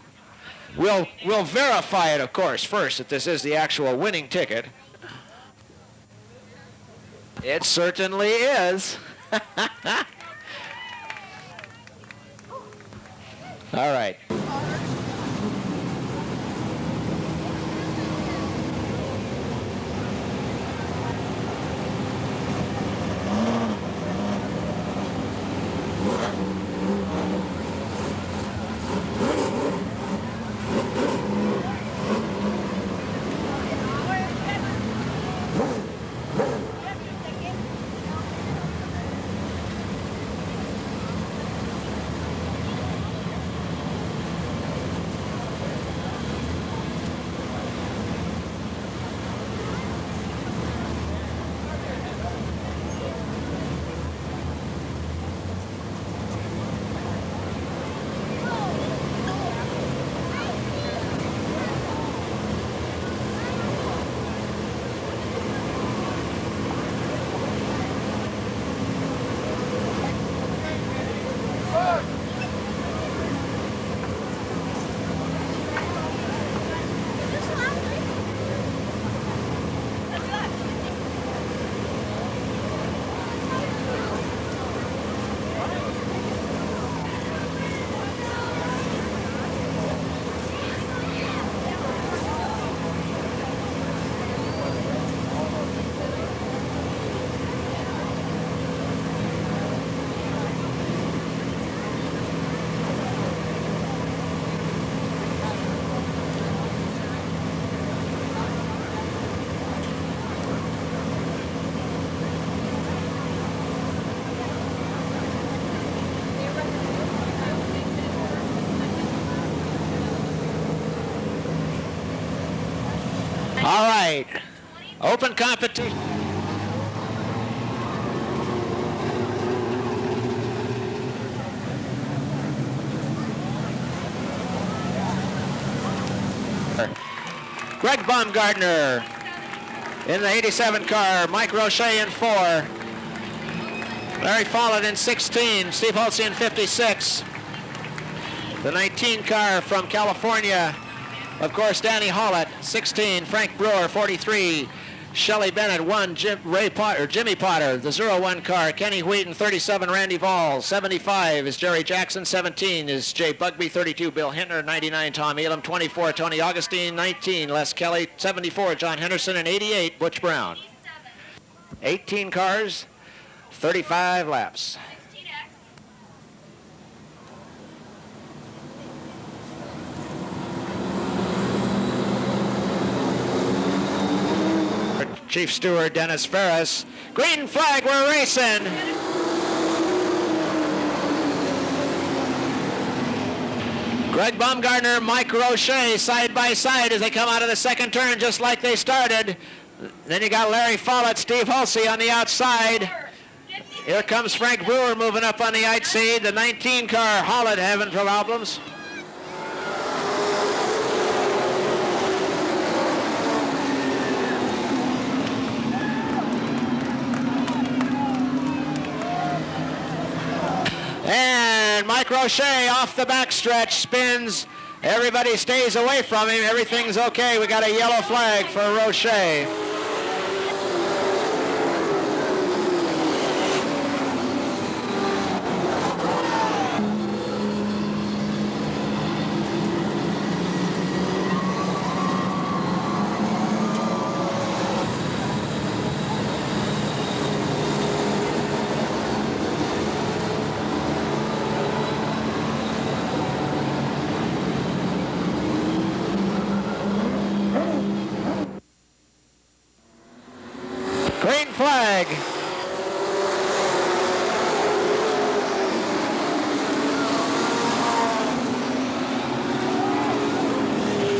We'll verify it, of course, first, that this is the actual winning ticket. It certainly is. All right. All right, open competition. Greg Baumgartner in the 87 car, Mike Roche in 4, Larry Follett in 16, Steve Holtze in 56. The 19 car from California, of course, Danny Hollett, 16, Frank Brewer, 43, Shelley Bennett, 1, Jimmy Potter, the 01 car, Kenny Wheaton, 37, Randy Valls, 75 is Jerry Jackson, 17 is Jay Bugby, 32, Bill Hintner, 99, Tom Elam, 24, Tony Augustine, 19, Les Kelly, 74, John Henderson, and 88, Butch Brown. 18 cars, 35 laps. Chief Steward Dennis Ferris. Green flag, we're racing. Greg Baumgartner, Mike Roche side by side as they come out of the second turn just like they started. Then you got Larry Follett, Steve Hulsey on the outside. Here comes Frank Brewer moving up on the outside. The 19 car, Hollett having problems. Rochet off the backstretch, spins. Everybody stays away from him. Everything's okay. We got a yellow flag for Rochet. Green flag.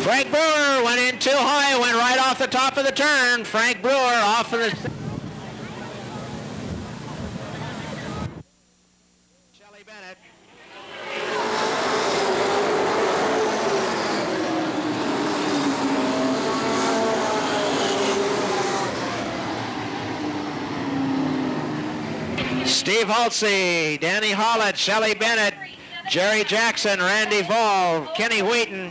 Frank Brewer went in too high, went right off the top of the turn. Frank Brewer off of the... Shelley Bennett. Steve Halsey, Danny Hollett, Shelley Bennett, Jerry Jackson, Randy Vall, Kenny Wheaton.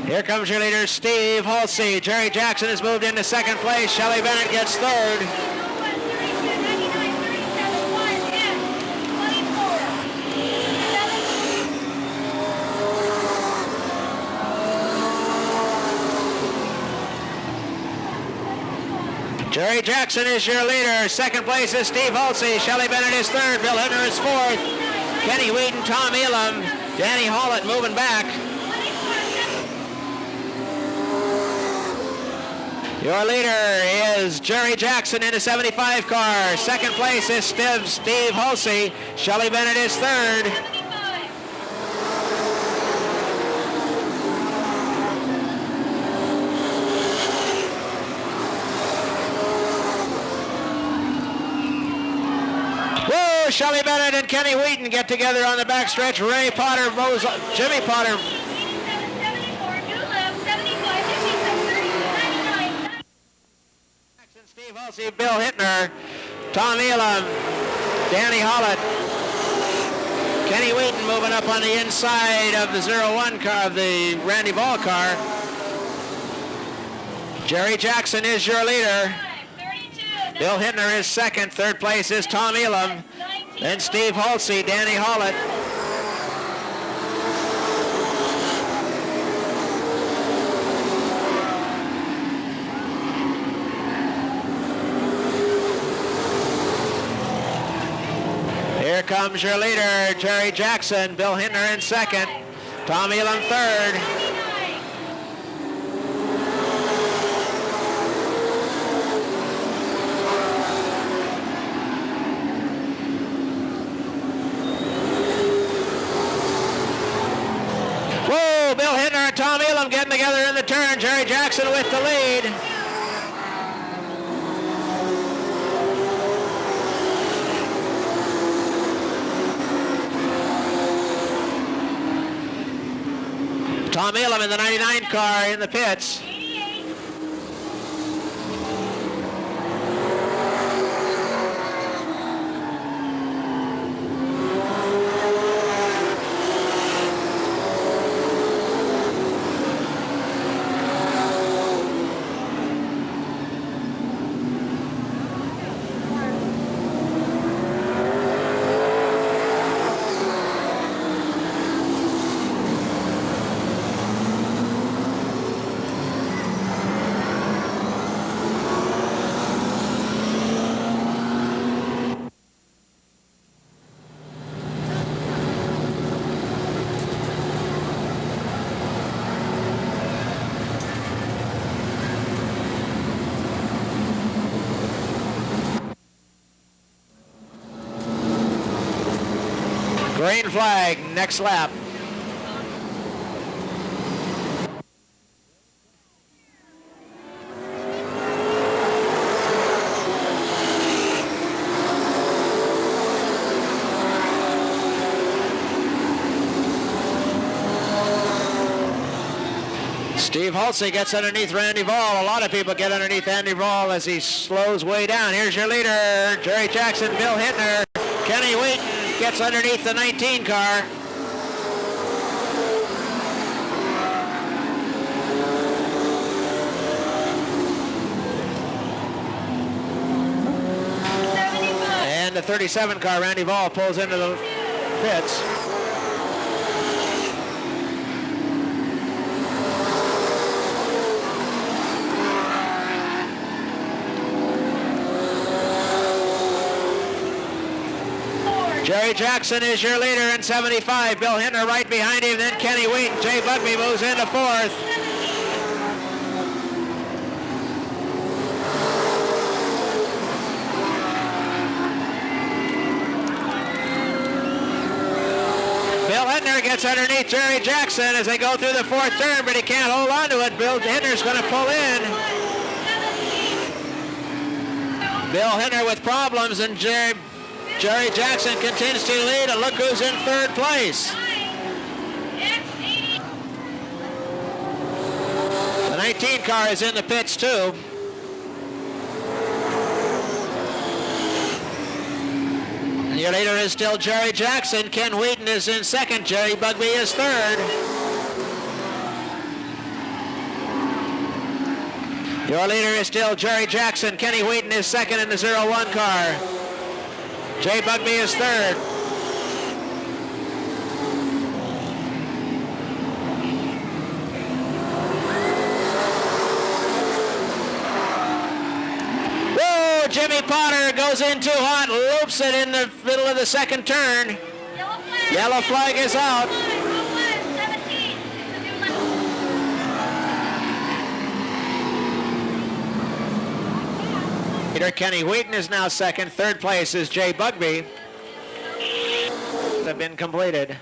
Here comes your leader, Steve Halsey. Jerry Jackson has moved into second place. Shelley Bennett gets third. Jerry Jackson is your leader. Second place is Steve Halsey. Shelley Bennett is third. Bill Hittner is fourth. Kenny Wheaton, Tom Elam, Danny Hollett moving back. Your leader is Jerry Jackson in a 75 car. Second place is Steve Halsey. Shelley Bennett is third. Whoa, Shelley Bennett and Kenny Wheaton get together on the backstretch. Ray Potter, Jimmy Potter. Steve Halsey, Bill Hittner, Tom Elam, Danny Hollett, Kenny Wheaton moving up on the inside of the 01 car, of the Randy Vall car. Jerry Jackson is your leader. Bill Hittner is second. Third place is Tom Elam. Then Steve Halsey, Danny Hollett. Here comes your leader, Jerry Jackson. Bill Hittner in second. Tom Elam third. Whoa, Bill Hittner and Tom Elam getting together in the turn. Jerry Jackson with the lead. Tom Elam in the 99 car in the pits. Green flag, next lap. Steve Halsey gets underneath Randy Vall. A lot of people get underneath Andy Vall as he slows way down. Here's your leader, Jerry Jackson, Bill Hittner. Kenny Wheaton gets underneath the 19 car. And the 37 car, Randy Vall, pulls into the pits. Jerry Jackson is your leader in 75. Bill Hittner right behind him. Then Kenny Wheaton. Jay Bugby moves into fourth. Bill Hittner gets underneath Jerry Jackson as they go through the fourth turn, but he can't hold on to it. Bill Hittner's going to pull in. Bill Hittner with problems, and Jerry Jackson continues to lead, and look who's in third place. The 19 car is in the pits too. And your leader is still Jerry Jackson. Ken Wheaton is in second. Jerry Bugby is third. Your leader is still Jerry Jackson. Kenny Wheaton is second in the 01 car. Jay Bugby is third. Whoa, Jimmy Potter goes in too hot, loops it in the middle of the second turn. Yellow flag is out. Kenny Wheaton is now second. Third place is Jay Bugby. Have been completed.